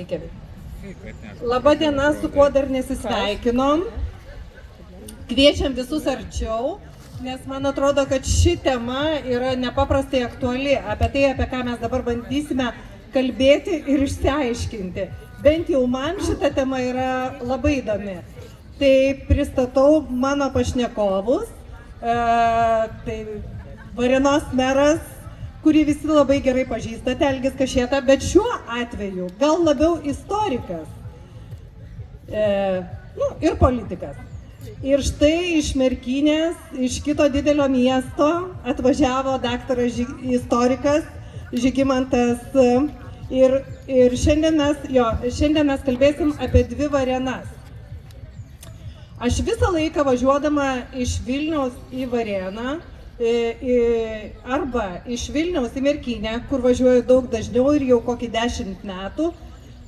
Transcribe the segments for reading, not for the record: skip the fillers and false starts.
Sveiki. Labą dieną, su kuo dar nesisveikinom. Kviečiam visus arčiau, nes man atrodo, kad ši tema yra nepaprastai aktuali. Apie tai, apie ką mes dabar bandysime kalbėti ir išsiaiškinti. Bent jau man šita tema yra labai įdomi. Tai pristatau mano pašnekovus. Tai Varėnos meras, kurį visi labai gerai pažįstate, Algis Kašėta, bet šiuo atveju gal labiau istorikas ir politikas. Ir štai iš Merkinės, iš kito didelio miesto atvažiavo daktaras istorikas Žygimantas. Ir šiandien mes kalbėsim apie dvi Varėnas. Aš visą laiką važiuodama iš Vilniaus į Varėną arba iš Vilniaus į Merkinę, kur važiuoju daug dažniau ir jau kokį 10 metų,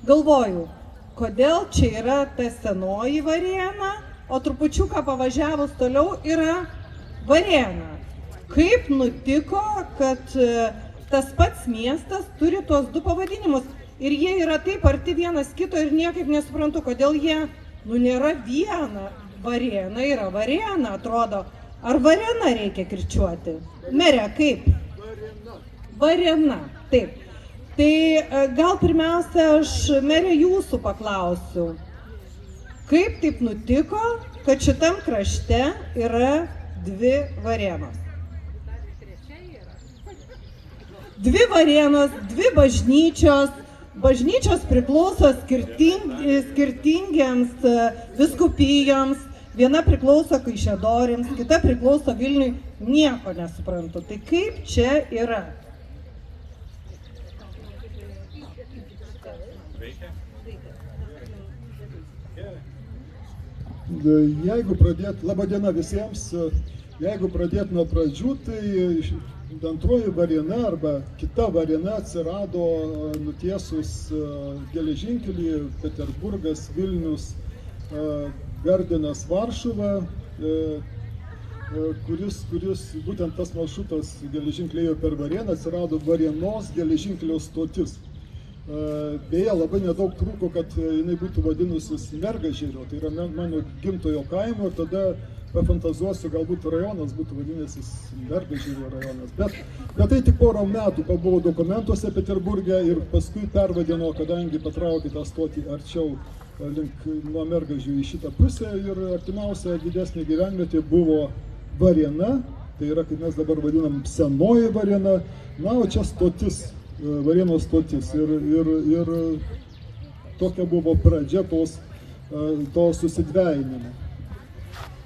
galvoju, kodėl čia yra ta senoji Varėna, o trupučiuką pavažiavus toliau yra Varėna. Kaip nutiko, kad tas pats miestas turi tuos du pavadinimus ir jie yra taip arti vienas kito ir niekaip nesuprantu, kodėl jie, nėra viena. Varėna yra Varėna, atrodo. Ar Varėna reikia kirčiuoti? Mere, kaip? Varėna, taip. Tai gal pirmiausia, aš mere jūsų paklausiu. Kaip taip nutiko, kad šitam krašte yra dvi Varėnos? Dvi Varėnos, dvi bažnyčios. Bažnyčios priklauso skirtingiems vyskupijoms. Viena priklauso Kaišiadorėms, kita priklauso Vilniui. Nieko nesuprantu. Tai kaip čia yra? Jeigu pradėt, laba diena visiems, jeigu pradėt nuo pradžių, tai antroji Varėna arba kita Varėna atsirado nutiesus geležinkelį Peterburgas, Vilnius, Gardinas, Varšuva, kuris būtent tas maršrutas geležinkelio per Varėną atsirado Varėnos geležinkelio stotis. Beje, labai nedaug trūko, kad jinai būtų vadinusis Mergažėrio, tai yra mano gimtojo kaimo, ir tada pafantazuosiu, galbūt rajonas būtų vadinęsis Mergažėrio rajonas. Bet tai tik porą metų pabuvo dokumentuose Peterburge ir paskui pervadino, kadangi patraukė tą stotį arčiau link nuo Mergažių į šitą pusę ir artimiausia didesnė gyvenvietė buvo Varėna, tai yra, kaip mes dabar vadinam, senoji Varėna, na, o čia stotis, Varėnos stotis ir tokia buvo pradžia to susidvejinimo.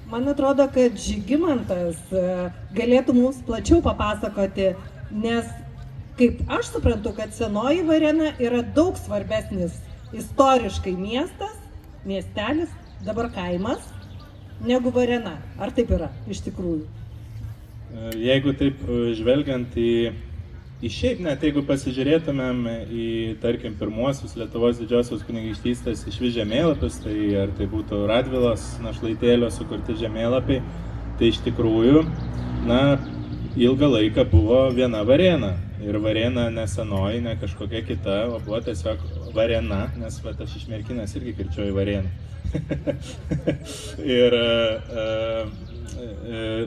Man atrodo, kad Žygimantas galėtų mums plačiau papasakoti, nes kaip aš suprantu, kad senoji Varėna yra daug svarbesnis istoriškai miestelis, dabar kaimas, negu Varėna. Ar taip yra iš tikrųjų? Jeigu taip žvelgiant į šiaip, net jeigu pasižiūrėtumėm į, tarkim, pirmuosius Lietuvos didžiosios kunigaikštystės išvis žemėlapius, tai ar tai būtų Radvilos Našlaitėlio sukurti žemėlapiai, tai iš tikrųjų, ilgą laiką buvo viena Varėna. Ir Varėna ne senoji, ne kažkokia kita, o buvo tiesiog Varėna, nes aš iš Merkinės irgi kirčiuoju Varėną.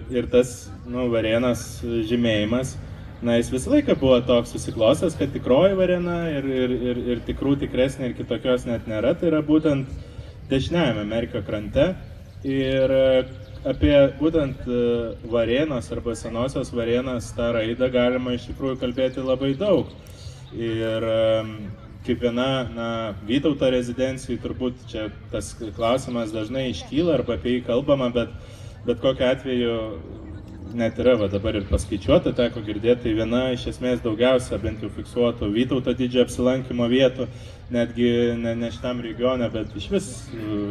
Ir tas Varėnos žymėjimas, jis visą laiką buvo toks susiklostęs, kad tikroji Varėna ir tikresnė ir kitokios net nėra, tai yra būtent dešiniajame Merkio krante. Ir apie būtent Varėnos arba senosios Varėnos tą raidą galima iš tikrųjų kalbėti labai daug. Ir kiekviena Vytauto rezidencijai turbūt čia tas klausimas dažnai iškyla arba apie jį kalbama, bet kokiu atveju net yra dabar ir paskaičiuota, teko girdėti, tai viena iš esmės daugiausia bent jau fiksuotų Vytauto didžiojo apsilankimo vietų, netgi ne šitam regione, bet iš vis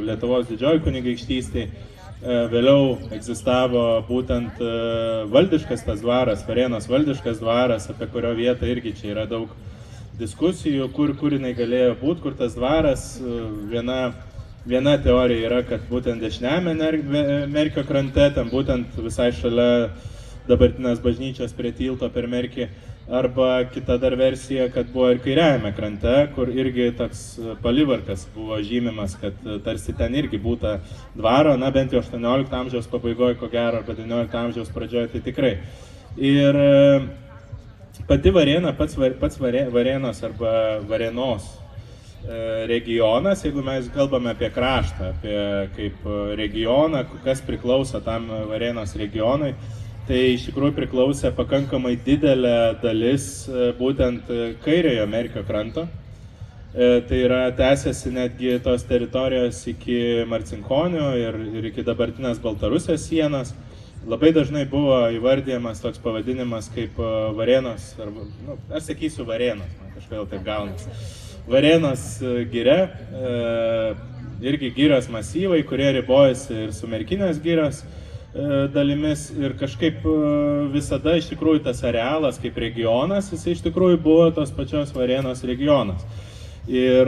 Lietuvos didžioji kunigaikštystė. Vėliau egzistavo būtent valdiškas tas dvaras, Varėnos valdiškas dvaras, apie kurio vietą irgi čia yra daug diskusijų, kur jinai galėjo būti, kur tas dvaras. Viena teorija yra, kad būtent dešiniame Merkio krante, ten būtent visai šalia dabartinės bažnyčios prie tilto per Merkį, Arba kita dar versija, kad buvo ir kairiajame krante, kur irgi toks palivarkas buvo žymimas, kad tarsi ten irgi būta dvaro, na bent jau 18 amžiaus pabaigoje, ko gero, arba 19 amžiaus pradžioje, tai tikrai. Ir pati Varėna, pats Varėnos arba Varėnos regionas, jeigu mes kalbame apie kraštą, apie kaip regioną, kas priklauso tam Varėnos regionui, tai iš tikrųjų priklausė pakankamai didelė dalis būtent kairiojo Merkio kranto. Tai yra tęsiasi netgi tos teritorijos iki Marcinkonių ir iki dabartinės Baltarusijos sienos. Labai dažnai buvo įvardyjamas toks pavadinimas kaip Varėnos, arba, aš sakysiu Varėnos, man kažkodėl taip gaunasi. Varėnos giria, irgi girios masyvai, kurie ribojasi ir su Merkinės girios dalimis ir kažkaip visada iš tikrųjų tas arealas kaip regionas, jis iš tikrųjų buvo tos pačios Varėnos regionas. Ir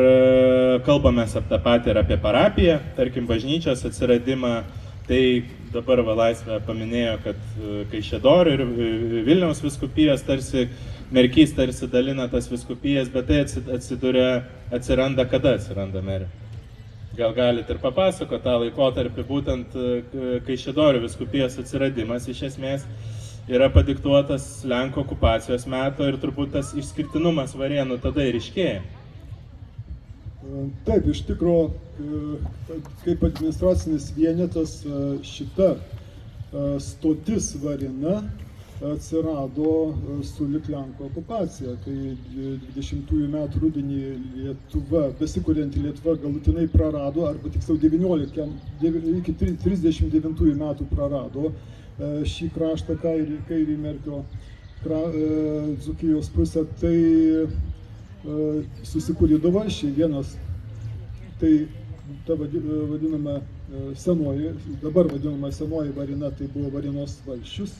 kalbame apie tą patį ir apie parapiją, tarkim bažnyčios atsiradimą, tai dabar Laisvė paminėjo, kad Kaišiadorių ir Vilniaus vyskupijos tarsi, Merkys tarsi dalina tas vyskupijas, bet tai atsiranda kada atsiranda merė. Gal galite ir papasakoti tą laikotarpį, būtent Kaišiadorių vyskupijos atsiradimas iš esmės yra padiktuotas Lenkų okupacijos meto ir turbūt tas išskirtinumas Varėnų tada ir iškėja. Taip, iš tikrųjų, kaip administracinis vienetas šita stotis Varėna atsirado sulig Lenkų okupacija, kai 20 metų rudenį Lietuva, besikurianti Lietuva galutinai prarado, arba tiksliau iki 39 metų prarado šį kraštą kairį Merkio Dzūkijos pusę, tai susikūrė du valsčiai. Vienas, tai ta vadinama senoji, dabar vadinama senoji Varėna, tai buvo Varėnos valsčius.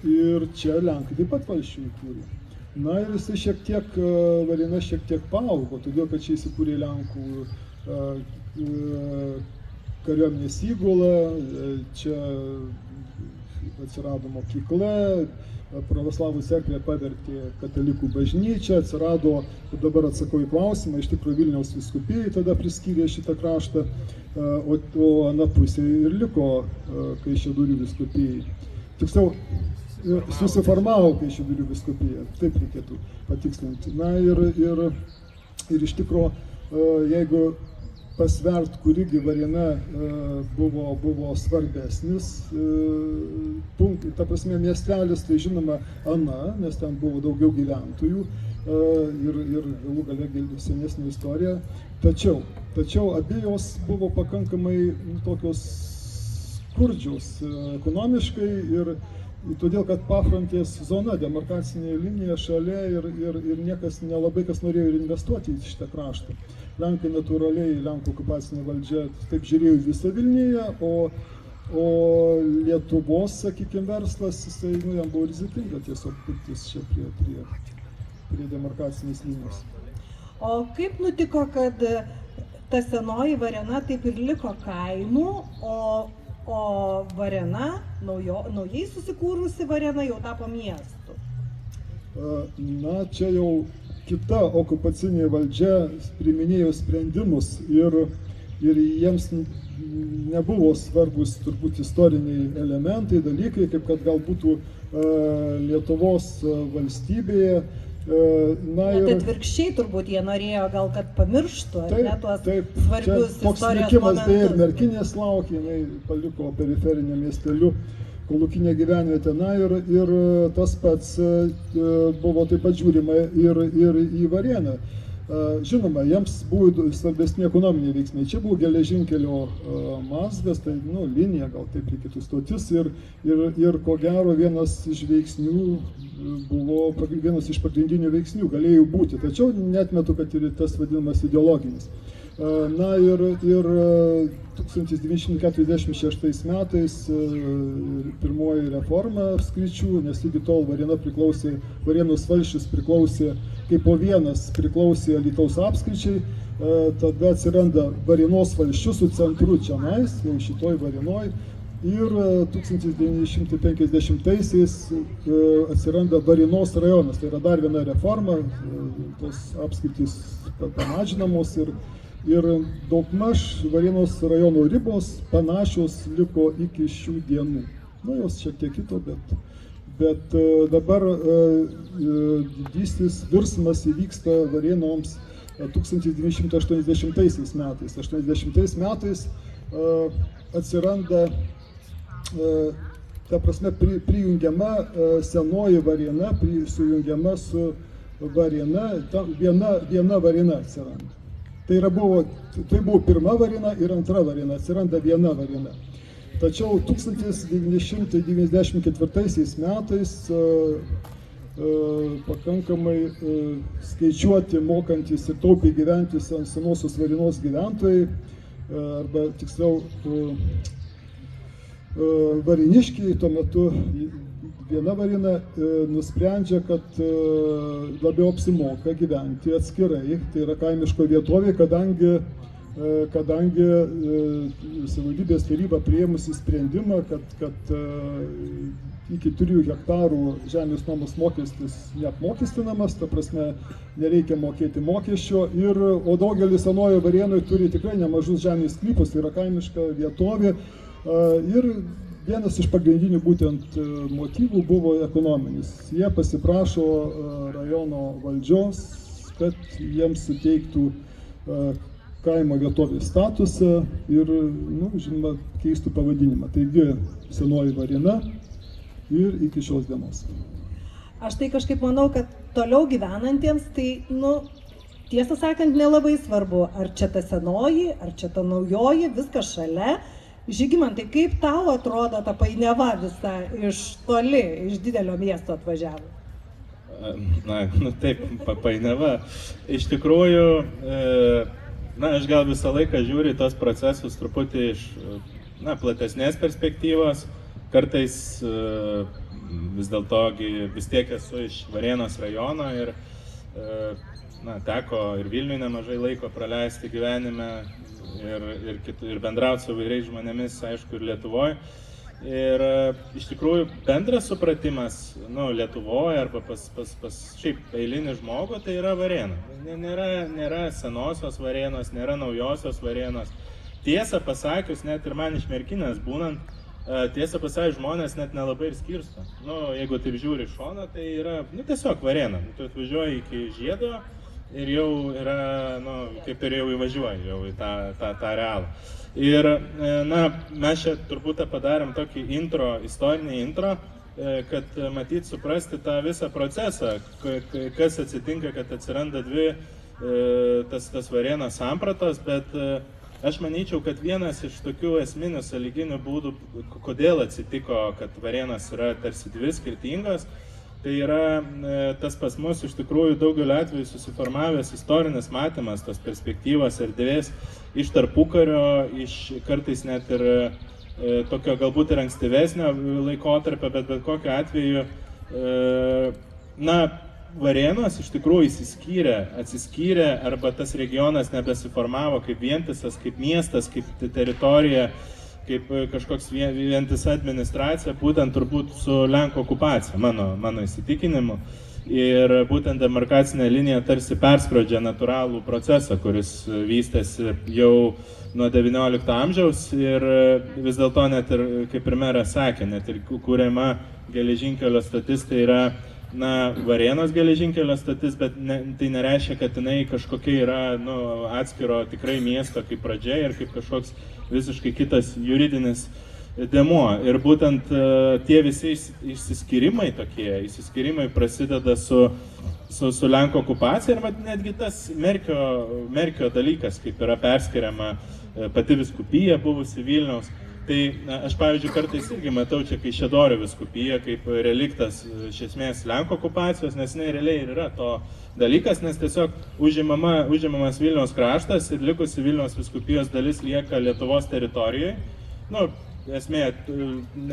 Ir čia Lenkai taip pat valsčių įkūrė. Na ir jisai šiek tiek, Varėna šiek tiek paaugo, todėl kad čia įsikūrė Lenkų kariuomenės įgula, čia atsirado mokykla, pravoslavų cerkvė pavertė katalikų bažnyčią, atsirado, dabar atsakau į klausimą, iš tikrųjų Vilniaus vyskupijai tada priskyrė šitą kraštą, o ana pusė ir liko Kaišiadorių vyskupijai. Tiksliau, susiformavo Kaišiadorių vyskupija, taip reikėtų patikslinti. Na ir iš tikrųjų, jeigu pasvert, kurigi Varėna buvo svarbesnis, ta prasme miestelis, tai žinoma ana, nes ten buvo daugiau gyventojų ir galų gale senesnė istorija. Tačiau abiejos buvo pakankamai tokios skurdžios ekonomiškai ir todėl, kad pafrontės zona, demarkacinė linija šalia ir nelabai kas norėjo ir investuoti į šitą kraštą. Lenkai natūraliai, Lenkų okupacinė valdžia taip žiūrėjo visą Vilniuje, o Lietuvos, sakykime, verslas, jisai, jam buvo rizikinga tiesiog kurtis čia prie demarkacinės linijos. O kaip nutiko, kad ta senoji Varėna taip ir liko kaimų, o Varėna, naujai susikūrusi Varėna, jau tapo miestu? Na, čia jau kita okupacinė valdžia priiminėjo sprendimus ir jiems nebuvo svarbus turbūt istoriniai elementai, dalykai, kaip kad gal būtų Lietuvos valstybėje. Net atvirkščiai turbūt jie norėjo gal, kad pamirštų, ar ne, tuos svarbius istorijos momentus. Toks likimas beje ir Merkinės laukė, jinai paliko periferinę miesteliu kolūkinę gyvenvietę. Na ir tas pats buvo taip pat žiūrima ir į Varėną. Žinoma, jiems buvo svarbesni ekonominiai veiksmai. Čia buvo geležinkelio mazgas, tai linija, gal taip reikėtų stotis ir ko gero vienas iš pagrindinių veiksnių galėjo būti. Tačiau neatmetu, kad ir tas vadinamas ideologinis. Na ir 1946 metais pirmoji reforma apskričių, nes iki tol Varėna priklausė, Varėnos valsčius priklausė, kaip po vienas priklausė Alytaus apskričiai, tada atsiranda Varėnos valsčius su centru čionais, jau šitoj Varėnoj, Ir 1950-aisiais atsiranda Varėnos rajonas, tai yra dar viena reforma, tos apskritys pamažinamos ir daugmaž Varėnos rajono ribos panašios liko iki šių dienų. Nu, jos šiek tiek kito, bet dabar didysis virsmas įvyksta Varėnoms 1980 metais. 80 metais atsiranda, ta prasme, prijungiama senoji Varėna, sujungiama su Varėna, viena Varėna atsiranda. Tai buvo pirma Varėna ir antra Varėna, atsiranda viena Varėna. Tačiau 1994 metais pakankamai skaičiuoti, mokantis ir taupiai gyventi senosios Varėnos gyventojai, arba tiksliau varėniškiai, tuo metu viena Varėna nusprendžia, kad labiau apsimoka gyventi atskirai, tai yra kaimiško vietovė, kadangi savivaldybės taryba priėmusi sprendimą, kad iki 3 hektarų žemės nuomos mokestis neapmokestinamas, ta prasme nereikia mokėti mokesčio, o daugelis senojo Varėnoje turi tikrai nemažus žemės sklypus, tai yra kaimiška vietovė. Ir vienas iš pagrindinių būtent motyvų buvo ekonominis. Jie pasiprašo rajono valdžios, kad jiems suteiktų kaimo vietovės statusą ir, žinoma, keistų pavadinimą. Taigi senoji Varėna ir iki šios dienos. Aš tai kažkaip manau, kad toliau gyvenantiems tai, tiesą sakant, nelabai svarbu, ar čia ta senoji, ar čia ta naujoji, viskas šalia. Žygimantai, kaip tau atrodo ta painiava visa iš toli, iš didelio miesto atvažiavo? Taip, painiava. Iš tikrųjų, aš gal visą laiką žiūriu tos procesus truputį iš platesnės perspektyvos. Kartais vis dėlto vis tiek esu iš Varėnos rajono ir teko ir Vilniuje nemažai laiko praleisti gyvenime ir bendrauti su įvairiais žmonėmis, aišku, ir Lietuvoje. Ir iš tikrųjų bendras supratimas Lietuvoje arba pas šiaip eilinį žmogų tai yra Varėna. Nėra senosios Varėnos, nėra naujosios Varėnos. Tiesą pasakius, net ir man iš Merkinės būnant, tiesą pasakius, žmonės net nelabai ir skirsto. Jeigu taip žiūri iš šono, tai yra tiesiog Varėna. Tu atvažiuoji iki Žiedo ir jau yra, kaip ir jau įvažiuoji jau į tą realą. Ir, mes čia turbūt padarėm tokį istorinį intro, kad matyt suprasti tą visą procesą, kas atsitinka, kad atsiranda dvi tas Varėnos sampratos, bet aš manyčiau, kad vienas iš tokių esminių sąlyginių būdų, kodėl atsitiko, kad Varėnos yra tarsi dvi skirtingos, tai yra tas pas mus iš tikrųjų daugeliu atveju susiformavęs istorinis matymas tos perspektyvos erdvės iš tarpukario, iš kartais net ir tokio galbūt ir ankstyvesnio laikotarpio, bet kokiu atveju, Varėnos iš tikrųjų atsiskyrė arba tas regionas nebesiformavo kaip vientisas, kaip miestas, kaip teritorija, kaip kažkoks vientisa administracija, būtent turbūt su Lenkų okupacija, mano įsitikinimu. Ir būtent demarkacinė linija tarsi perskrodžia natūralų procesą, kuris vystėsi jau nuo XIX amžiaus ir vis dėlto net ir, kaip ir meras sakė, net ir kuriama geležinkelio stotis tai yra Varėnos geležinkelio stotis, bet tai nereiškia, kad jinai kažkokia yra atskiro tikrai miesto kaip pradžia ir kaip kažkoks visiškai kitas juridinis dėmuo. Ir būtent tie visi išsiskyrimai prasideda su Lenkų okupacija ir netgi tas Merkio dalykas, kaip yra perskiriama pati vyskupija buvusi Vilniaus. Tai aš, pavyzdžiui, kartais irgi matau čia Kaišiadorių vyskupija kaip reliktas iš esmės Lenkų okupacijos, nes jinai realiai ir yra to dalykas, nes tiesiog užimamas Vilniaus kraštas ir likusi Vilniaus vyskupijos dalis lieka Lietuvos teritorijoje. Esmė,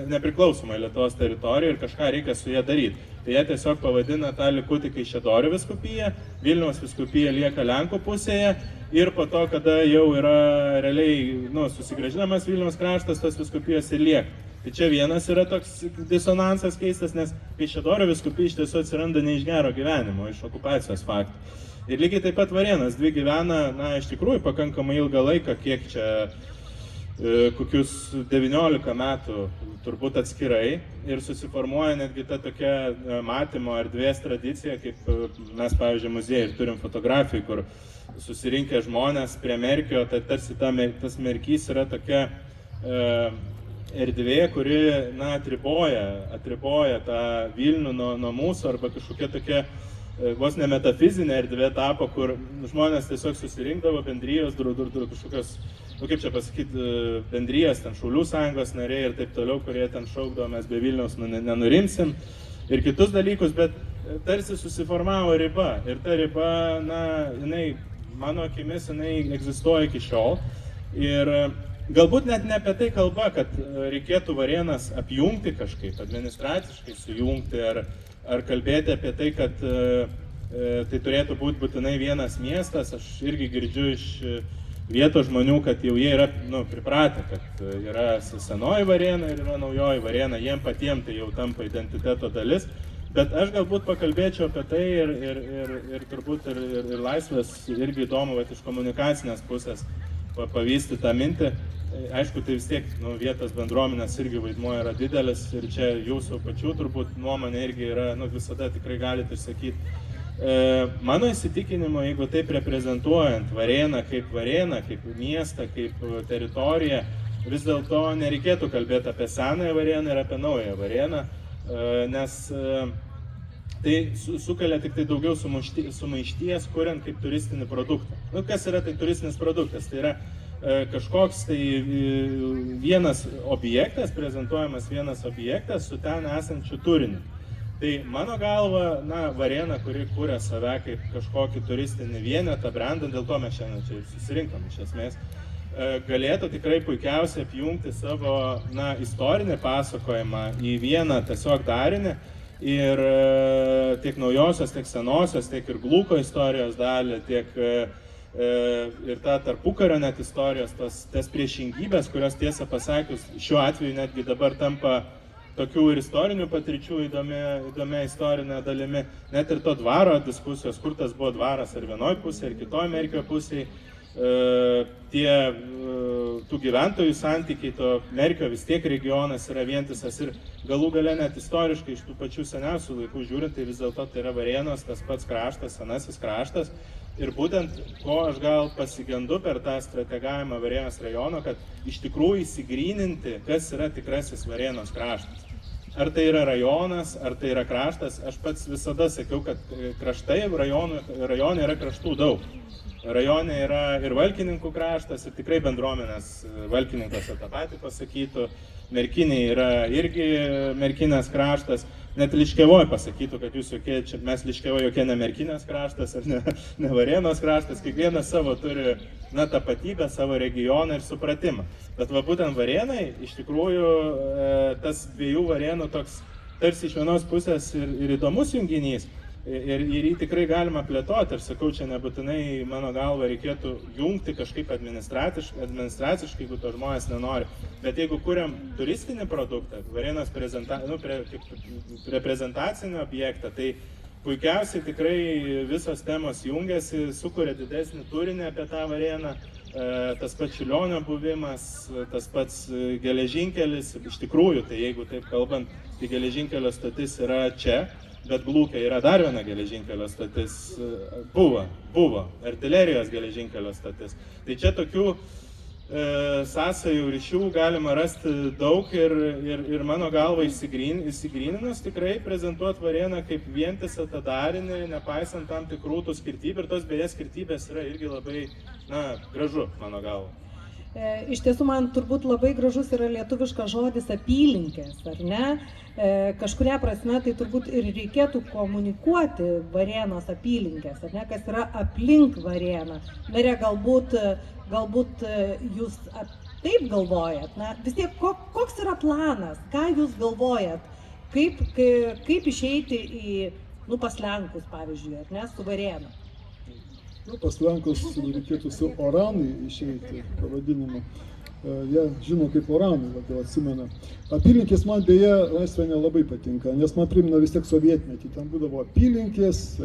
nepriklausomai Lietuvos teritorijoje ir kažką reikia su ją daryti. Tai jie tiesiog pavadina tą likutį Kaišiadorių vyskupiją, Vilniaus vyskupija lieka Lenkų pusėje ir po to, kada jau yra realiai susigrąžinamas Vilniaus kraštas, tos vyskupijos ir lieka. Tai čia vienas yra toks disonansas keistas, nes Kaišiadorių vyskupija iš tiesų atsiranda ne iš gero gyvenimo, iš okupacijos faktų. Ir lygiai taip pat Varėnas dvi gyvena, iš tikrųjų pakankamai ilgą laiką, kiek čia, kokius 19 metų turbūt atskirai, ir susiformuoja netgi ta tokia matymo erdvės tradicija, kaip mes, pavyzdžiui, muziejai turim fotografijų, kur susirinkę žmonės prie Merkio, tai tarsi tas Merkys yra tokia erdvė, kuri atriboja tą Vilnių nuo mūsų, arba kažkokia tokia vos ne metafizinė erdvė tapo, kur žmonės tiesiog susirinkdavo, bendrijos, kažkokios, kaip čia pasakyti, bendrijos, ten Šaulių sąjungos nariai ir taip toliau, kurie ten šaukdavo, mes be Vilniaus nenurimsim ir kitus dalykus, bet tarsi susiformavo riba. Ir ta riba, jinai, mano akimis, jinai egzistuoja iki šiol. Ir galbūt net ne apie tai kalba, kad reikėtų Varėnas apjungti kažkaip, administraciškai sujungti, ar kalbėti apie tai, kad tai turėtų būti būtinai vienas miestas. Aš irgi girdžiu iš vietos žmonių, kad jau jie yra pripratę, kad yra senoji Varėna ir yra naujoji Varėna, jiem patiems tai jau tampa identiteto dalis. Bet aš galbūt pakalbėčiau apie tai ir turbūt ir Laisvės irgi įdomu, bet iš komunikacinės pusės pavysti tą mintį. Aišku, tai vis tiek vietos bendruomenės irgi vaidmuo yra didelis ir čia jūsų pačių turbūt nuomonė irgi yra, visada tikrai galite išsakyti. Mano įsitikinimu, jeigu taip reprezentuojant Varėną, kaip miestą, kaip teritoriją, vis dėlto nereikėtų kalbėti apie senąją Varėną ir apie naują Varėną, nes tai sukelia tik tai daugiau sumaišties, kuriant kaip turistinį produktą. Kas yra tai turistinis produktas? Tai yra kažkoks tai vienas objektas, prezentuojamas vienas objektas su ten esančiu turiniu. Tai mano galva, Varėna, kuri kūrė save kaip kažkokį turistinį vienetą, brandą, dėl to mes šiandien čia susirinkom iš esmės, galėtų tikrai puikiausiai apjungti savo istorinį pasakojimą į vieną tiesiog darinį ir tiek naujosios, tiek senosios, tiek ir Glūko istorijos dalį, tiek ir tą tarpukario net istorijos, tas priešingybės, kurios tiesą pasakius šiuo atveju netgi dabar tampa tokių ir istorinių patirčių įdomia istorinė dalimi, net ir to dvaro diskusijos, kur tas buvo dvaras ar vienoj pusėje, ar kitoj Merkio pusėje, tų gyventojų santykiai, to Merkio vis tiek regionas yra vientisas ir galų gale net istoriškai iš tų pačių seniausių laikų žiūrint, tai vis dėlto tai yra Varėnos, tas pats kraštas, senasis kraštas. Ir būtent, ko aš gal pasigendu per tą strategavimą Varėnos rajono, kad iš tikrųjų įsigryninti, kas yra tikrasis Varėnos kraštas. Ar tai yra rajonas, ar tai yra kraštas, aš pats visada sakiau, kad kraštai rajone yra kraštų daug. Rajone yra ir Valkininkų kraštas, ir tikrai bendruomenės Valkininkuose tą patį pasakytų, Merkiniai yra irgi Merkinės kraštas, net Liškiavoj pasakytų, kad mes Liškiavoj jokie ne Merkinės kraštas ar ne Varėnos kraštas, kiekvienas savo turi tapatybę, savo regioną ir supratimą. Bet būtent Varėnai, iš tikrųjų, tas dviejų Varėnų toks tarsi iš vienos pusės ir įdomus junginys, ir jį tikrai galima plėtoti, ir sakau, čia nebūtinai, mano galva, reikėtų jungti kažkaip administraciškai, jeigu to žmonės nenori. Bet jeigu kuriam turistinį produktą, Varėnos reprezentacinį objektą, tai puikiausiai tikrai visos temos jungiasi, sukuria didesnį turinį apie tą Varėną, tas pats Čiurlionio buvimas, tas pats geležinkelis, iš tikrųjų, tai jeigu taip kalbant, tai geležinkelio stotis yra čia, bet Glūke yra dar viena geležinkelio stotis, buvo artilerijos geležinkelio stotis. Tai čia tokių sąsajų ryšių galima rasti daug ir mano galva įsigryninus tikrai prezentuoti Varėną kaip vientisą tą darinį, nepaisant tam tikrų tų skirtybių, ir tos beje skirtybės yra irgi labai gražu, mano galva. Iš tiesų, man turbūt labai gražus yra lietuviškas žodis apylinkės, ar ne? Kažkuria prasme tai turbūt ir reikėtų komunikuoti Varėnos apylinkės, ar ne? Kas yra aplink Varėną. Merė, galbūt jūs taip galvojat, na? Vis tiek, koks yra planas, ką jūs galvojat, kaip išeiti į, pas Lenkus, pavyzdžiui, ar ne, su Varėna? Nu, pas Lenkus reikėtų su Oranai išeiti pavadinimą. Jie žino kaip Oranai, labiau atsimena. Apylinkės man beje laisvė nelabai patinka, nes man primena vis tiek sovietmetį. Ten būdavo apylinkės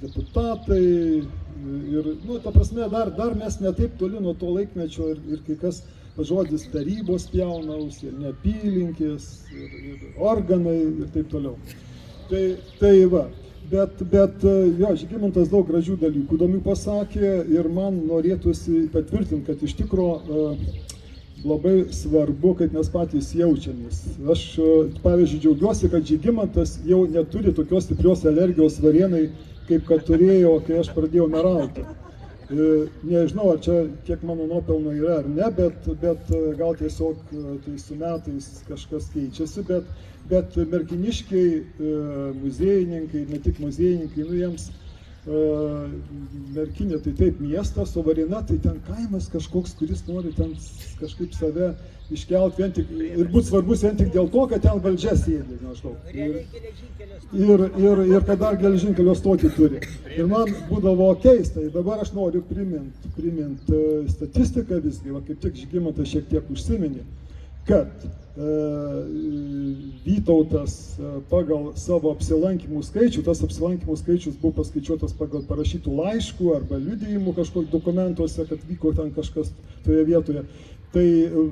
deputatai ir, nu, ta prasme, dar mes ne taip toli nuo to laikmečio ir kai kas žodis tarybos pjaunaus ir ne apylinkės ir organai ir taip toliau. Tai va. Bet jo, Žygimantas daug gražių dalykų įdomių pasakė ir man norėtųsi patvirtinti, kad iš tikro labai svarbu, kaip mes patys jaučiamės. Aš, pavyzdžiui, džiaugiuosi, kad Žygimantas jau neturi tokios stiprios alergijos varėnai, kaip kad turėjo, kai aš pradėjau merauti. Nežinau, ar čia kiek mano nuopelno yra ar ne, bet gal tiesiog tai su metais kažkas keičiasi, bet merkiniškiai, muziejininkai, ne tik muziejininkai, nu jiems Merkinė tai taip miestas, o Varėna tai ten kaimas kažkoks, kuris nori ten kažkaip save iškelti vien tik ir būti svarbus vien tik dėl to, kad ten valdžia sėdi, nežinau. Ir kad dar geležinkelio stotį turi. Ir man būdavo keista, ir dabar aš noriu primint statistiką visgi, va, kaip tik Žygimantas šiek tiek užsiminė, kad Vytautas pagal savo apsilankymų skaičių, tas apsilankymų skaičius buvo paskaičiuotas pagal parašytų laiškų arba liudijimų kažkokių dokumentuose, kad vyko ten kažkas toje vietoje. Tai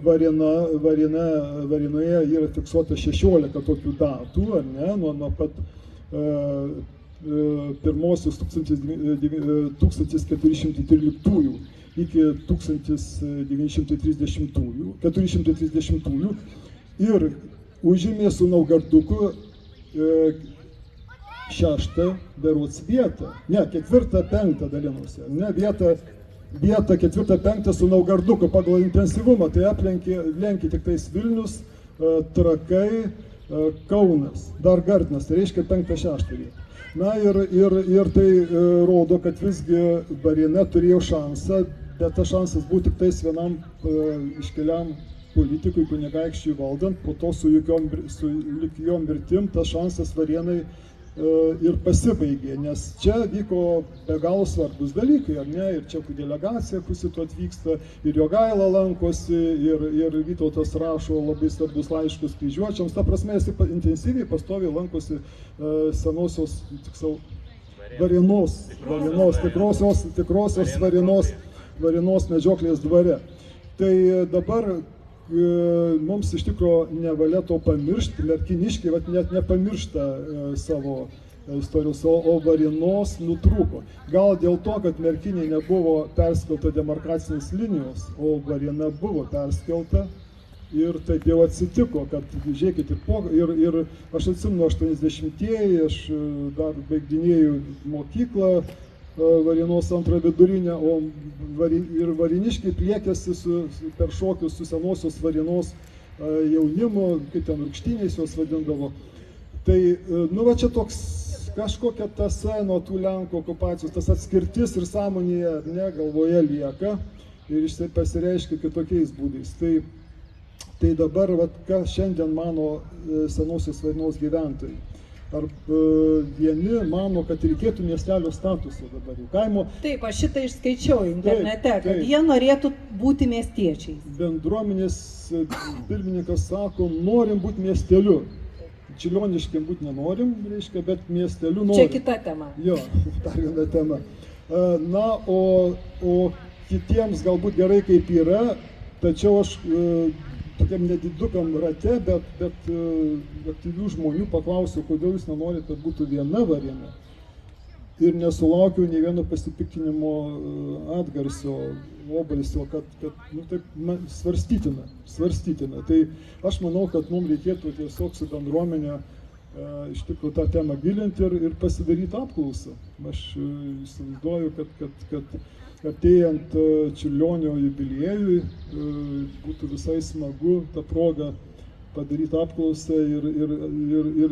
Varėnoje yra fiksuota 16 tokių datų, ar ne, nuo pat pirmosios 1413 iki 430 ir užėmė su Naugarduku 6 berods vietą, ne, 4-5 dalinosi, ne, vietą 4-5 su Naugarduku pagal intensyvumą, tai aplenkė tik tais Vilnius, Trakai, Kaunas, dar Gardinas, tai reiškia 5-6 vietą. Na ir tai rodo, kad visgi Varėna turėjo šansą, bet tas šansas buvo tik tais vienam iškeliam politikui, kunigaikščiui valdant, po to su lygiom mirtim tas šansas Varėnai ir pasibaigė, nes čia vyko be galo svarbus dalykai, ar ne, ir čekų delegacija Kusito atvyksta, ir Jogaila lankosi, ir Vytautas rašo labai svarbus laiškus kryžiuočiams, ta prasme jis intensyviai pastoviai lankosi senosios, tiksliau, Varėnos, tikrosios Varėnos medžioklės dvare. Tai dabar mums iš tikro nevalia to pamiršti, merkiniškiai net nepamiršta savo istorijos, o Varėnos nutrūko. Gal dėl to, kad Merkinėje nebuvo perskelta demarkacinės linijos, o Varėna buvo perskelta ir taip jau atsitiko, kad žiūrėkit ir aš atsimenu 80-ieji, aš dar baigdinėjau mokyklą, Varėnos antrą vidurinę, ir varėniškiai pliekėsi per šokius su senosios Varėnos jaunimu, kaip ten rūgštyniais juos vadindavo. Tai, nu va čia toks kažkokia tąsa nuo tų Lenkų okupacijos, tas atskirtis ir sąmonėje, ne, galvoje lieka ir pasireiškia kitokiais būdais. Tai dabar, va, ką šiandien mano senosios Varėnos gyventojai. Ar vieni mano, kad reikėtų miestelio statuso dabar jau kaimo. Taip, aš šitą išskaičiau internete, kad jie norėtų būti miestiečiais. Bendruomenės pirmininkas sako, norim būti miesteliu. Čiurlioniškiam būti nenorim, reiškia, bet miesteliu norim. Čia kita tema. Jo, dar viena tema. Na, o kitiems galbūt gerai kaip yra, tačiau aš tokiam nedidukam rate, bet aktyvių žmonių paklausiau, kodėl jūs nenorite, kad būtų viena Varėna. Ir nesulaukiau nei vieno pasipiktinimo atgarsio, obalsio, kad nu, taip, svarstytina. Tai aš manau, kad mums reikėtų tiesiog su bendruomenė iš tikrųjų tą temą gilinti ir pasidaryti apklausą. Aš įsivaizduoju, kad artėjant Čiurlionio jubiliejui būtų visai smagu tą progą padaryti apklausą ir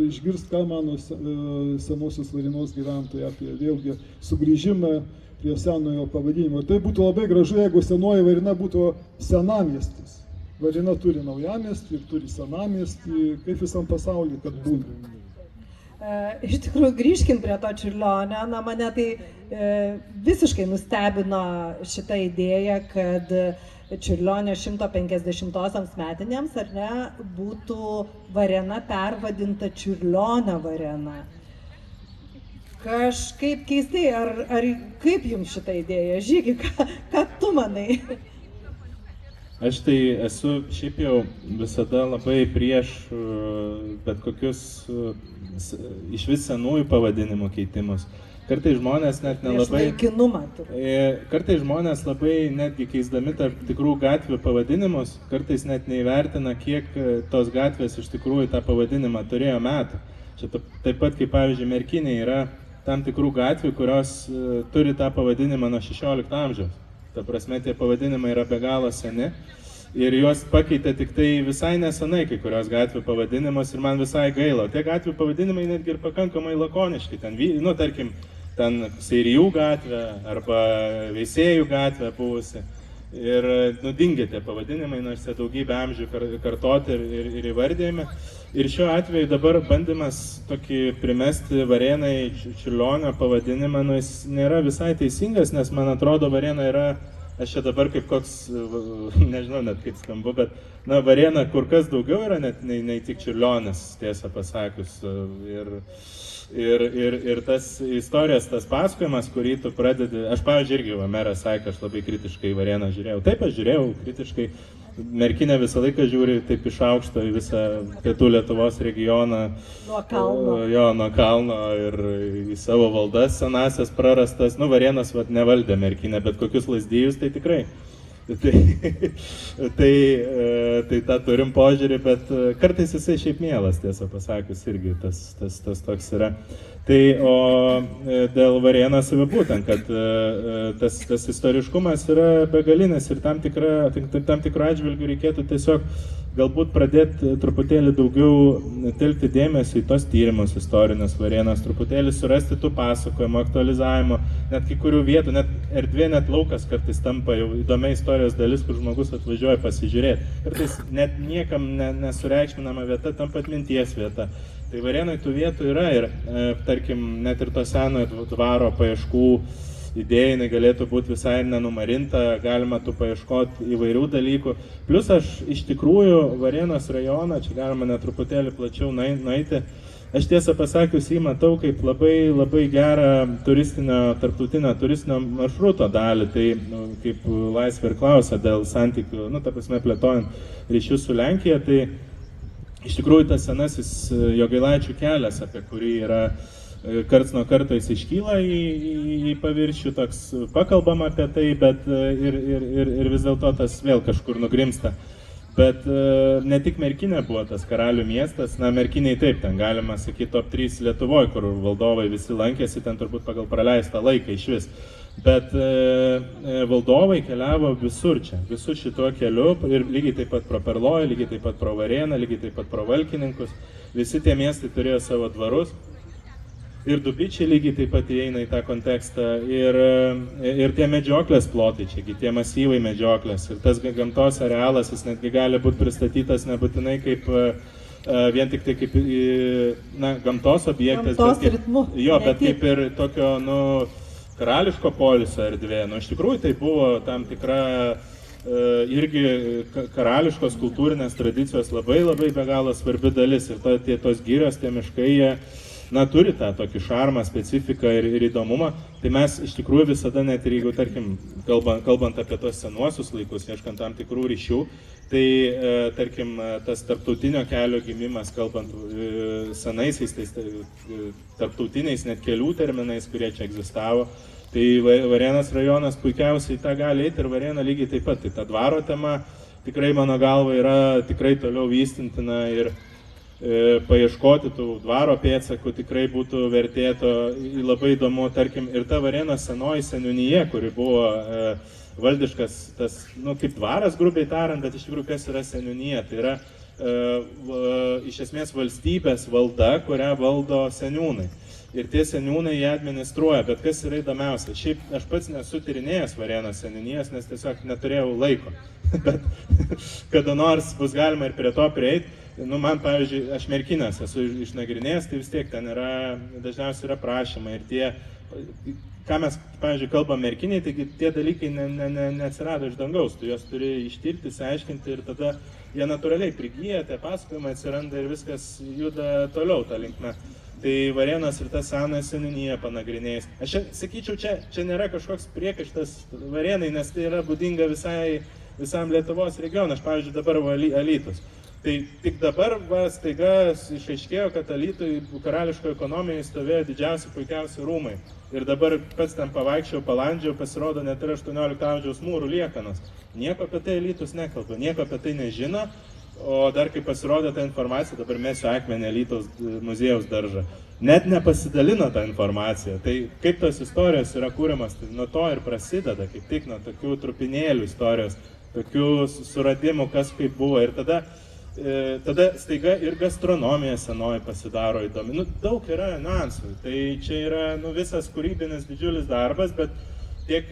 išgirsti, ką mano senosios Varėnos gyventojai apie vėlgi sugrįžimą prie senojo pavadinimo. Ir tai būtų labai gražu, jeigu senoji Varėna būtų senamiestis. Varėna turi naujamiestį ir turi senamiestį, kaip visam pasaulyje, kad būna. Iš tikrųjų, grįžkim prie to Čiurlionio. Na, mane tai visiškai nustebino šitą idėją, kad Čiurlionio 150-osiams metinėms, ar ne, būtų varėna pervadinta Čiurlionio varėna. Kažkaip keistai, ar kaip jums šitą idėją? Žygi, ką tu manai? Aš tai esu šiaip jau visada labai prieš bet kokius iš vis senųjų pavadinimų keitimus. Kartais žmonės net nelabai... Laikinumą tu. Kartais žmonės labai netgi keisdami tarp tikrų gatvių pavadinimus, kartais net neįvertina, kiek tos gatvės iš tikrųjų tą pavadinimą turėjo metų. Čia taip pat kaip pavyzdžiui Merkinė yra tam tikrų gatvių, kurios turi tą pavadinimą nuo 16 amžiaus. Ta prasme, tie pavadinimai yra be galo seni ir juos pakeitė tik tai visai nesenai kai kurios gatvių pavadinimus ir man visai gaila. Tie gatvių pavadinimai netgi ir pakankamai lakoniški. Ten, nu, tarkim, ten Seirijų gatvė arba Veisiejų gatvė buvusi. Ir nudingė tie pavadinimai, nors jie daugybę amžių kartoti ir įvardėjami. Ir šiuo atveju dabar bandymas tokį primesti Varėnai Čiurlionio pavadinimą, nu, jis nėra visai teisingas, nes man atrodo Varėna yra, aš čia dabar kaip koks, nežinau net kaip skambu, bet na, Varėna kur kas daugiau yra net nei tik Čiurlionis, tiesą pasakius. Ir tas istorijos, tas pasakojimas, kurį tu pradedi, aš pavyzdžiui irgi, meras sakė, aš labai kritiškai į Varėną žiūrėjau. Taip, aš žiūrėjau kritiškai, Merkinė visą laiką žiūri taip iš aukšto į visą pietų Lietuvos regioną. Nuo kalno. Jo, nuo kalno ir į savo valdas senasias prarastas. Nu, Varėnas nevaldė Merkinę, bet kokius Lazdijus tai tikrai. Tai tą turim požiūrį, bet kartais jisai šiaip mielas, tiesą pasakius, irgi tas toks yra. Tai o dėl Varėnos būtent, kad tas istoriškumas yra begalinis ir tam tikrų atžvilgių reikėtų tiesiog galbūt pradėti truputėlį daugiau telkti dėmesį į tos tyrimus istorinius Varėnos, truputėlį surasti tų pasakojimų, aktualizavimo, net kai kurių vietų, net erdvė, net laukas kartais tampa jau įdomia istorijos dalis, kur žmogus atvažiuoja pasižiūrėti. Kartais net niekam nesureikšminama vieta tampa atminties vieta. Tai Varėnoj tų vietų yra ir, tarkim, net ir to senojo dvaro paieškų idėja, jinai galėtų būti visai nenumarinta, galima tų paieškoti įvairių dalykų. Plus aš iš tikrųjų Varėnos rajoną, čia galima net truputėlį plačiau nueiti, aš tiesą pasakius jį matau kaip labai gerą tarptautinio turistinio maršruto dalį, tai kaip Laisvė ir klausia dėl santykių, ta prasme plėtojant ryšius su Lenkija, tai iš tikrųjų tas senasis Jogailaičių kelias, apie kurį yra karts nuo karto jis iškyla į paviršių, toks pakalbama apie tai, bet ir vis dėlto tas vėl kažkur nugrimsta. Bet ne tik Merkinė buvo tas karalių miestas, Merkiniai taip, ten galima sakyti top 3 Lietuvoje, kur valdovai visi lankėsi, ten turbūt pagal praleistą laiką iš vis. Bet valdovai keliavo visur čia, visur šituo keliu ir lygiai taip pat pro Perlojų, lygiai taip pat pro Varėną, lygiai taip pat pro Valkininkus. Visi tie miestai turėjo savo dvarus. Ir Dubičiai lygiai taip pat įeina į tą kontekstą, ir tie medžioklės plotai čia, tie masyvai medžioklės, ir tas gamtos arealas, jis netgi gali būti pristatytas nebūtinai kaip vien tik tai kaip gamtos objektas, bet kaip ir tokio, karališko poilsio erdvė. Iš tikrųjų tai buvo tam tikra irgi karališkos kultūrinės tradicijos labai be galo svarbi dalis, ir tos girios, tie miškai, jie turi tą tokį šarmą, specifiką ir įdomumą. Tai mes iš tikrųjų visada, net ir jeigu, tarkim, kalbant apie tos senuosius laikus, ieškant tam tikrų ryšių, tai, tarkim, tas tarptautinio kelio gimimas, kalbant senaisiais, tais tarptautiniais net kelių terminais, kurie čia egzistavo, tai Varėnos rajonas puikiausiai tą gali eiti ir Varėna lygiai taip pat. Tai ta dvaro tema tikrai mano galva yra tikrai toliau vystintina ir paieškoti tų dvaro pėdsakų tikrai būtų vertėto. Labai įdomu, tarkim, ir ta Varėnos senoji seniūnija, kuri buvo valdiškas, tas, kaip dvaras, grubiai tariant, bet iš tikrųjų kas yra seniūnija, tai yra iš esmės valstybės valda, kurią valdo seniūnai. Ir tie seniūnai jie administruoja, bet kas yra įdomiausia, šiaip aš pats nesu tyrinėjęs Varėnos seniūnijos, nes tiesiog neturėjau laiko, bet kada nors bus galima ir prie to prieiti. nu, man, pavyzdžiui, aš Merkinės esu išnagrinėjęs, tai vis tiek ten dažniausiai yra prašymai ir tie, ką mes, pavyzdžiui, kalbam Merkiniai, taigi tie dalykai neatsirado iš dangaus, tu juos turi ištirti, išsiaiškinti ir tada jie natūraliai prigyja, tie pasakojimai atsiranda ir viskas juda toliau tą linkmę. Tai Varėnos ir tą senąją seniūniją panagrinėjus. Aš sakyčiau, čia nėra kažkoks priekaištas Varėnai, nes tai yra būdinga visam Lietuvos regionui. Aš, pavyzdžiui, dabar Alytus. Tai tik dabar staiga išaiškėjo, kad Alytui karališkoje ekonomijoje stovėjo didžiausi, puikiausi rūmai. Ir dabar pats ten pavaikščiau, palandžiau, pasirodo net ir 18 amžiaus mūrų liekanos. Nieko apie tai Alytus nekalba, nieko apie tai nežino. O dar kai pasirodė ta informacija, dabar mesiu akmenį Alytaus muziejaus daržą. Net nepasidalino tą informaciją. Tai kaip tos istorijos yra kūriamas, tai nuo to ir prasideda, kaip tik nuo tokių trupinėlių istorijos, tokių suradimų, kas kaip buvo. Ir tada staiga ir gastronomija senoji pasidaro įdomi. Nu, daug yra niuansų. Tai čia yra visas kūrybinis didžiulis darbas, bet tiek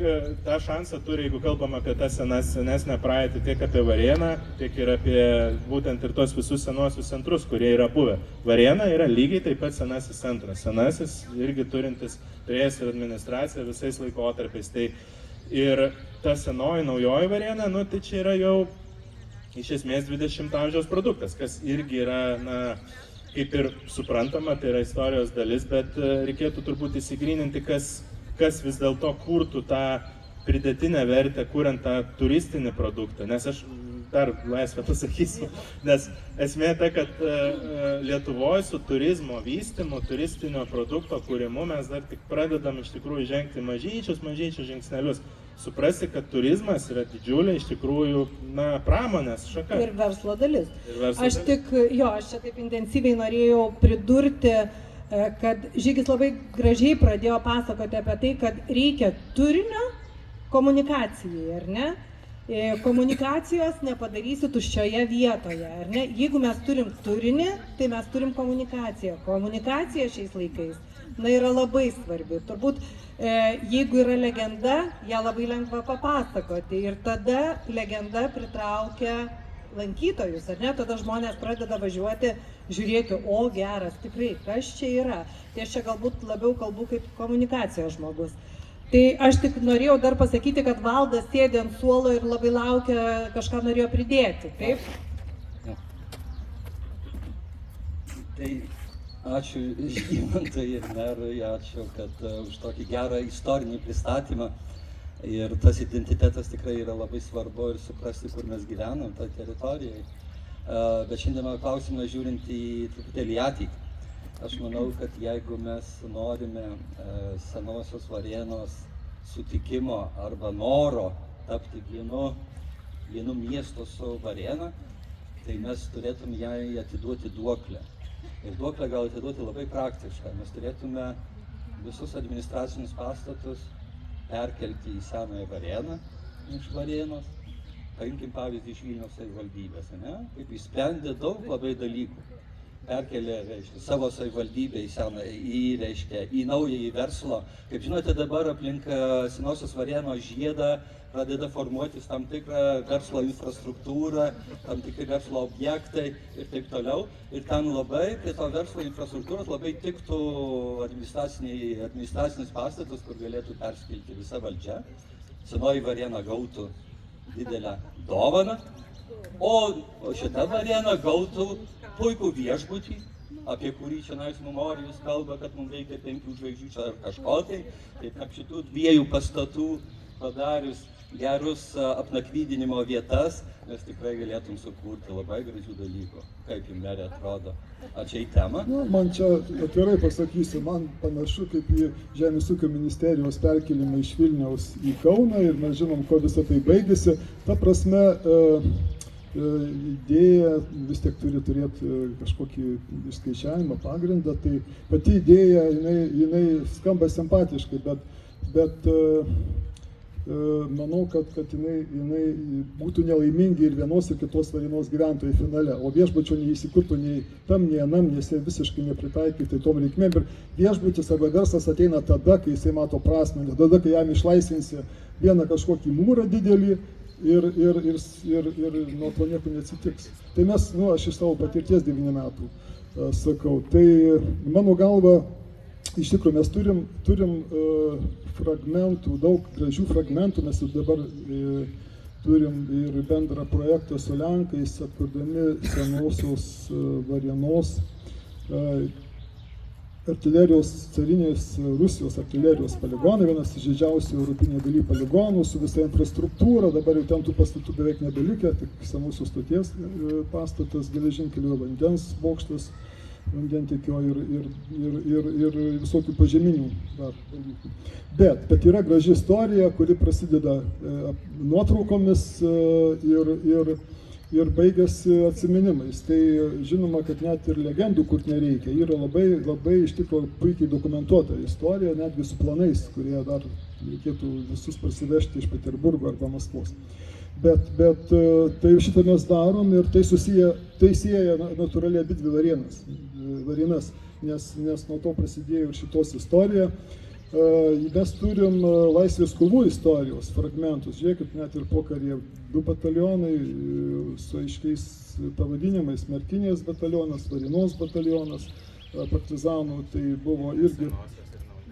tą šansą turi, jeigu kalbam apie tą senesnę praeitį, tiek apie Varėną, tiek ir apie būtent ir tos visus senuosius centrus, kurie yra buvę. Varėna yra lygiai taip pat senasis centras. Senasis irgi turėjęs ir administraciją visais laikotarpiais. Tai ir ta senoji, naujoji Varėna, tai čia yra jau iš esmės 20 amžiaus produktas, kas irgi yra, kaip ir suprantama, tai yra istorijos dalis, bet reikėtų turbūt įsigryninti, kas vis dėlto kurtų tą pridėtinę vertę, kuriant tą turistinį produktą. Nes aš dar laisvę pasakysiu, nes esmė ta, kad Lietuvoje su turizmo vystymu, turistinio produkto kūrimu mes dar tik pradedam iš tikrųjų žengti mažyčius žingsnelius. Suprasti, kad turizmas yra didžiulė iš tikrųjų pramonės šaka. Ir verslo dalis. Aš čia taip intensyviai norėjau pridurti, kad Žygis labai gražiai pradėjo pasakoti apie tai, kad reikia turinio komunikacijai, ar ne? Komunikacijos nepadarysi tuščioje vietoje, ar ne? Jeigu mes turim turinį, tai mes turim komunikaciją. Komunikacija šiais laikais, yra labai svarbi. Turbūt, jeigu yra legenda, ją labai lengva papasakoti ir tada legenda pritraukia lankytojus, ar ne? Tada žmonės pradeda važiuoti, žiūrėti, o geras, tikrai, kas čia yra. Tai aš čia galbūt labiau kalbu kaip komunikacijos žmogus. Tai aš tik norėjau dar pasakyti, kad Valdas sėdi ant suolo ir labai laukia, kažką norėjo pridėti, taip? Tai ačiū Žygimantui ir merui, ačiū, kad už tokį gerą istorinį pristatymą. Ir tas identitetas tikrai yra labai svarbu ir suprasti, kur mes gyvenam, tą teritoriją. Bet šiandien mano klausimą žiūrint į truputėlį ateitį. Aš manau, kad jeigu mes norime senosios Varėnos sutikimo arba noro tapti vienu miestu su Varėna, tai mes turėtum jai atiduoti duoklę. Ir duoklę gal atiduoti labai praktišką. Mes turėtume visus administracinius pastatus perkelti į senąją Varėną iš Varėnos. Paimkim pavyzdį iš Vilniaus savivaldybės, kaip išsprendė daug labai dalykų. Perkelė, savo savivaldybę į naująjį verslo. Kaip žinote, dabar aplink senosios Varėnos žiedą pradeda formuotis tam tikrą verslo infrastruktūrą, tam tikri verslo objektai ir taip toliau. Ir ten labai prie to verslo infrastruktūros labai tiktų administracinis pastatas, kur galėtų perskelti visa valdžia. Senoji Varėna gautų didelę dovaną, o šita Varėna gautų puikų viešbutį, apie kurį čia Morijus kalba, kad mums reikia 5 žvaigždžių ar kažko tai. Taip kaip šitų 2 pastatų padarius gerus apnakvydinimo vietas, mes tikrai galėtum sukurti labai gražių dalykų. Kaip jums merė atrodo? Ačiū į temą. Man čia atvirai pasakysiu, man panašu kaip į Žemės ūkio ministerijos perkelimą iš Vilniaus į Kauną ir mes žinom, ko visą tai baigėsi. Ta prasme, idėja vis tiek turi turėti kažkokį išskaičiavimą, pagrindą. Tai pati idėja, jinai skamba simpatiškai, bet manau, kad jinai būtų nelaimingi ir vienos ir kitos Varėnos gyventojai finale, o viešbučio neįsikurtų nei tam, nei anam, nes jie visiškai nepritaikyti tom reikmėm. Ir viešbutis arba verslas ateina tada, kai jisai mato prasmę, tada, kai jam išlaisvinsi vieną kažkokį mūrą didelį ir nuo to nieko neatsitiks. Tai mes, aš iš savo patirties 9 metų sakau, tai mano galva, iš tikrųjų mes turim fragmentų, daug gražių fragmentų, mes jau dabar turim ir bendrą projektą su Lenkais, atkurdami senosios Varėnos artilerijos, carinės Rusijos artilerijos poligonai, vienas iš didžiausių europinėje daly poligonų su visa infrastruktūra, dabar jau ten tų pastatų beveik nebelikę, tik senosios stoties pastatas, geležinkelio vandens bokštas, vandentiekio ir visokių pažeminių dar dalykų. Bet yra graži istorija, kuri prasideda nuotraukomis ir baigėsi atsiminimais. Tai žinoma, kad net ir legendų kur nereikia. Yra labai iš tikrųjų puikiai dokumentuota istorija, netgi su planais, kurie dar reikėtų visus parsivežti iš Peterburgo arba Maskvos. Bet tai šitą mes darom ir tai sieja natūraliai abidvi Varėnas, nes nuo to prasidėjo ir šitos istorija. Mes turim laisvės kovų istorijos fragmentus. Žiūrėkit, net ir pokaryje 2 batalionai su aiškiais pavadinimais, Merkinės batalionas, Varėnos batalionas, partizanų, tai buvo irgi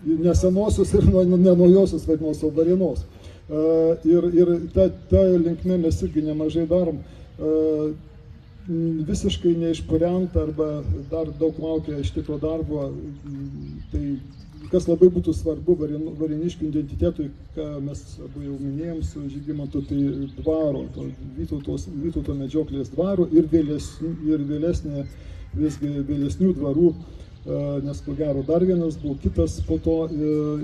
ne senosios ir ne naujosios Varėnos, o Varėnos. Ir ta linkme mes irgi nemažai darom. Visiškai neišpurenta arba dar daug laukia iš tikro darbo, tai kas labai būtų svarbu varėniškių identitetui, ką mes abu jau minėjom su Žygimantu, tai dvaro, Vytauto medžioklės dvaro ir vėlesnė, visgi vėlesnių dvarų, nes ko gero dar vienas buvo kitas po to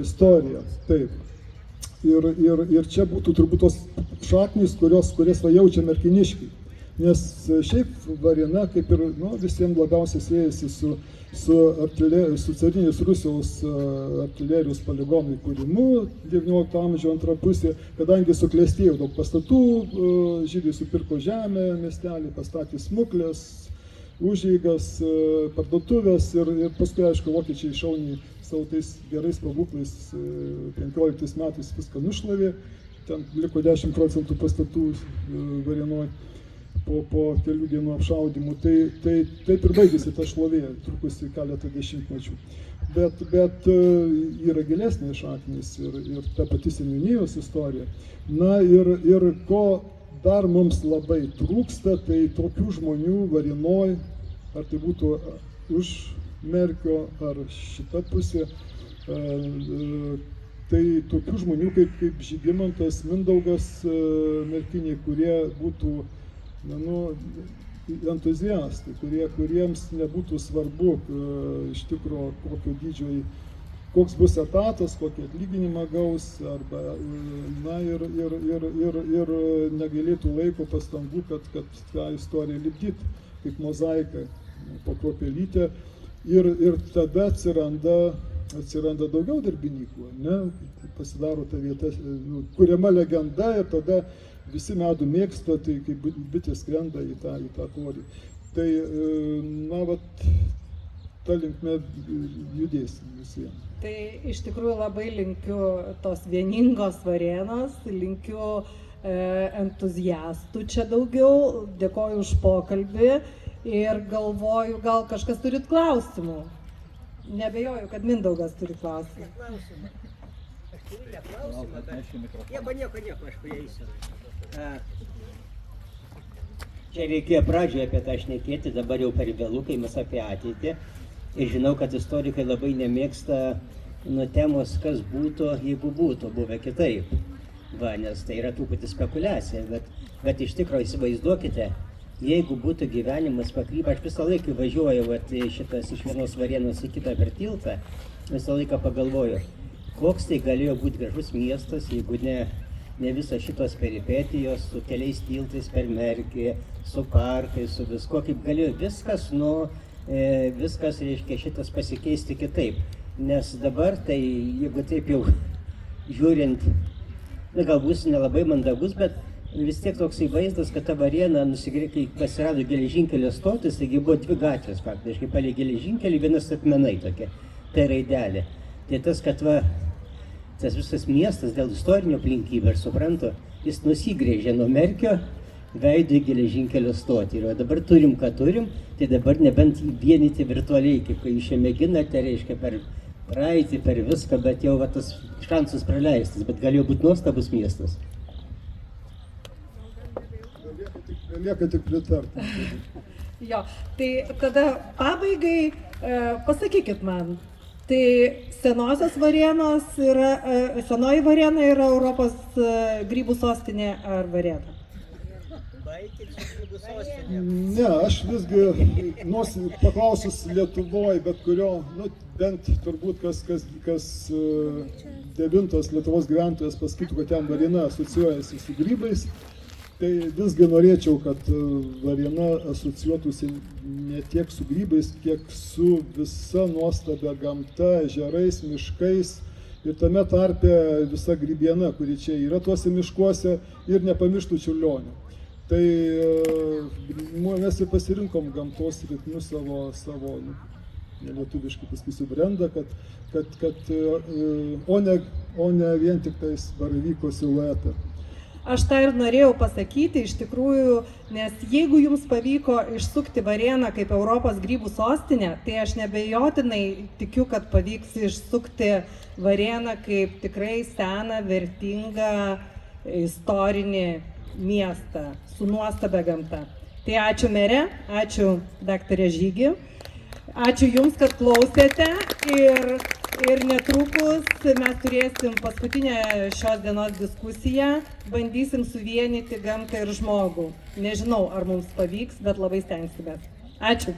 istorija. Taip. Ir čia būtų turbūt tos šaknys, kurias jaučia merkiniškiai. Nes šiaip Varėna, kaip ir visiems labiausiai siejasi su carinės Rusijos artilerijos poligonų įkūrimu 19 amžiaus antra pusė, kadangi suklestėjo daug pastatų, žydai supirko žemę, miestelį pastatė smuklės, užeigas, parduotuvės ir paskui, aišku, vokiečiai šauniai savo tais gerais pabūklais 15 metais viską nušlavė, ten liko 10% pastatų Varėnoj. Po kelių dienų apšaudymų, tai taip ir baigėsi ta šlovė, trukusi keletą dešimtmečių. Bet yra gilesnės šaknys ir ta pati seniūnijos istorija. Na ir ko dar mums labai trūksta, tai tokių žmonių Varėnoj, ar tai būtų už Merkio ar šita pusė, tai tokių žmonių kaip Žygimantas, Mindaugas Merkiniai, kurie būtų entuziastai, kuriems nebūtų svarbu iš tikro kokio dydžio, koks bus etatas, kokį atlyginimą gaus, arba ir negalėtų laiko pastangų, kad tą istoriją lipdyti kaip mozaiką po kruopelytę. Ir tada atsiranda daugiau darbininkų, pasidaro ta vieta, kuriama legenda ir tada visi medų mėgsta, tai kaip bitės skrenda į tą korį. Tai, ta linkme judėsim visiems. Tai iš tikrųjų labai linkiu tos vieningos Varėnos, linkiu entuziastų čia daugiau, dėkoju už pokalbį ir galvoju, gal kažkas turit klausimų. Nebejoju, kad Mindaugas turi klausimų. Nieko, aš prieisiu. Čia reikėjo pradžioje apie tą šnekėti, dabar jau per vėlų, kai mes apie ateitį. Ir žinau, kad istorikai labai nemėgsta temos, kas būtų, jeigu būtų buvę kitaip. Nes tai yra truputį spekulacija, bet iš tikrųjų įsivaizduokite, jeigu būtų gyvenimas pakrypę, aš visą laiką važiuoju šitas iš vienos Varėnos į kitą per tiltą, visą laiką pagalvoju, koks tai galėjo būti gražus miestas, jeigu ne visos šitos peripetijos su keliais tiltais per Merkį, su parkais, su visko, kaip galėjo viskas, reiškia, šitas pasikeisti kitaip. Nes dabar tai, jeigu taip jau žiūrint, galbūt nelabai mandagus, bet vis tiek toksai vaizdas, kad ta Varėna, kai pasirado geležinkelio stotis, taigi buvo 2 gatvės faktiškai, palei geležinkelį, vienas atmenai tokia, tai raidelė. Tai tas, kad tas visas miestas dėl istorinių aplinkybių, aš suprantu, jis nusigrėžė nuo Merkio veidu į geležinkelio stotį. Ir dabar turim, ką turim, tai dabar nebent jį vienyti virtualiai, kaip kai jūs čia mėginate, reiškia per praeitį, per viską, bet jau va, tas šansas praleistas, bet galėjo būti nuostabus miestas. Lieka tik pritarti. Jo, tai tada pabaigai pasakykit man, tai senosios Varėnos yra, senoji Varėna yra Europos grybų sostinė ar Varėna? Ne, aš visgi, nors paklausus Lietuvoje, bet kurio, nu, bent turbūt kas devintas Lietuvos gyventojas pasakytų, kad jam Varėna asocijuojasi su grybais, tai visgi norėčiau, kad Varėna asocijuotųsi ne tiek su grybais, kiek su visa nuostabia gamta, ežerais, miškais ir tame tarpe visa grybiena, kuri čia yra tuose miškuose, ir nepamirštų Čiurlionio. Tai mes ir pasirinkom gamtos ritmu savo nelietuviškai pasakysiu, brendą, o ne vien tik tais baravyko siluetą. Aš tą ir norėjau pasakyti iš tikrųjų, nes jeigu jums pavyko išsukti Varėną kaip Europos grybų sostinę, tai aš nebejotinai tikiu, kad pavyks išsukti Varėną kaip tikrai seną, vertingą, istorinį miestą su nuostabia gamta. Tai ačiū mere, ačiū daktarė Žygi, ačiū jums, kad klausėte ir netrukus mes turėsim paskutinę šios dienos diskusiją, bandysim suvienyti gamtą ir žmogų. Nežinau, ar mums pavyks, bet labai stengsimės. Ačiū.